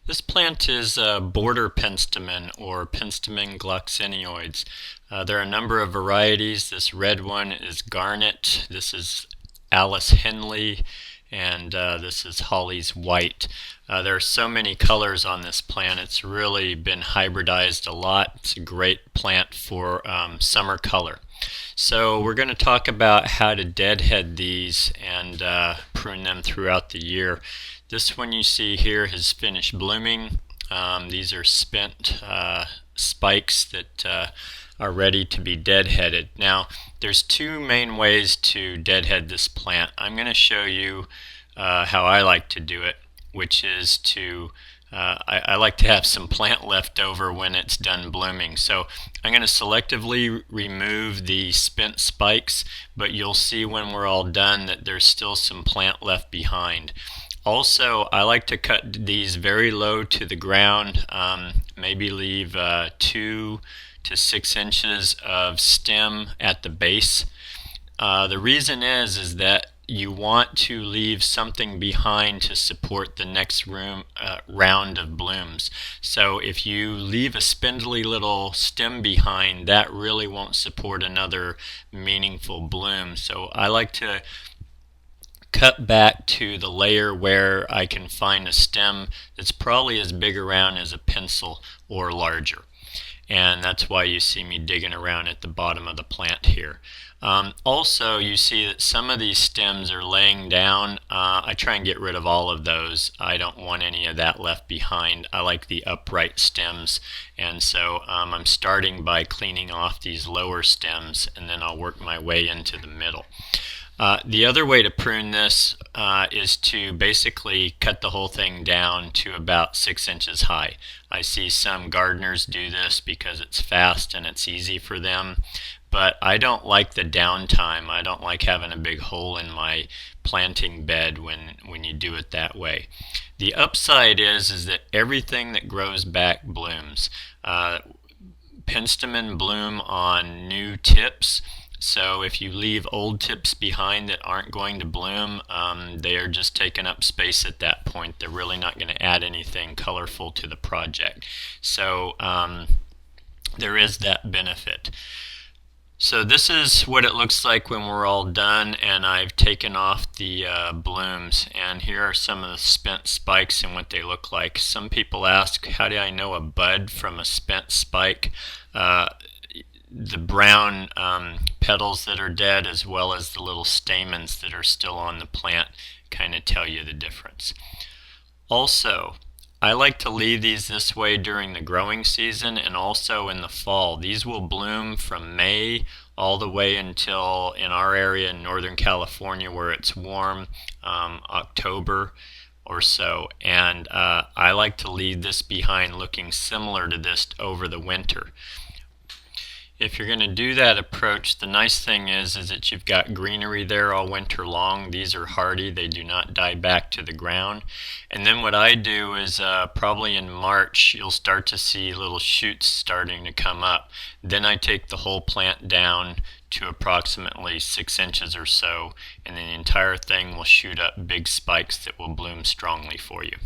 This plant is border penstemon or Penstemon gloxinioides. There are a number of varieties. This red one is garnet. This is Alice Henley, and this is Holly's white. There are so many colors on this plant. It's really been hybridized a lot. It's a great plant for summer color. So we're going to talk about how to deadhead these and prune them throughout the year. This one you see here has finished blooming. These are spent spikes that are ready to be deadheaded. Now there's two main ways to deadhead this plant. I'm going to show you how I like to do it, which is to I like to have some plant left over when it's done blooming. So I'm going to selectively remove the spent spikes, but you'll see when we're all done that there's still some plant left behind. Also, I like to cut these very low to the ground, maybe leave 2 to 6 inches of stem at the base. The reason is that you want to leave something behind to support the next round of blooms. So if you leave a spindly little stem behind, that really won't support another meaningful bloom. So I like to cut back to the layer where I can find a stem that's probably as big around as a pencil or larger. And that's why you see me digging around at the bottom of the plant here. Also, you see that some of these stems are laying down. I try and get rid of all of those. I don't want any of that left behind. I like the upright stems, and so I'm starting by cleaning off these lower stems, and then I'll work my way into the middle. The other way to prune this is to basically cut the whole thing down to about 6 inches high. I see some gardeners do this because it's fast and it's easy for them, but I don't like the downtime. I don't like having a big hole in my planting bed when you do it that way. The upside is that everything that grows back blooms. Penstemon bloom on new tips. So if you leave old tips behind that aren't going to bloom, they are just taking up space at that point. They're really not going to add anything colorful to the project. So there is that benefit. So this is what it looks like when we're all done, and I've taken off the blooms, and here are some of the spent spikes and what they look like. Some people ask, how do I know a bud from a spent spike? The brown petals that are dead, as well as the little stamens that are still on the plant, kind of tell you the difference. Also, I like to leave these this way during the growing season and also in the fall. These will bloom from May all the way until, in our area in Northern California where it's warm, October or so. And I like to leave this behind looking similar to this over the winter. If you're going to do that approach, the nice thing is that you've got greenery there all winter long. These are hardy. They do not die back to the ground. And then what I do is probably in March, you'll start to see little shoots starting to come up. Then I take the whole plant down to approximately 6 inches or so, and then the entire thing will shoot up big spikes that will bloom strongly for you.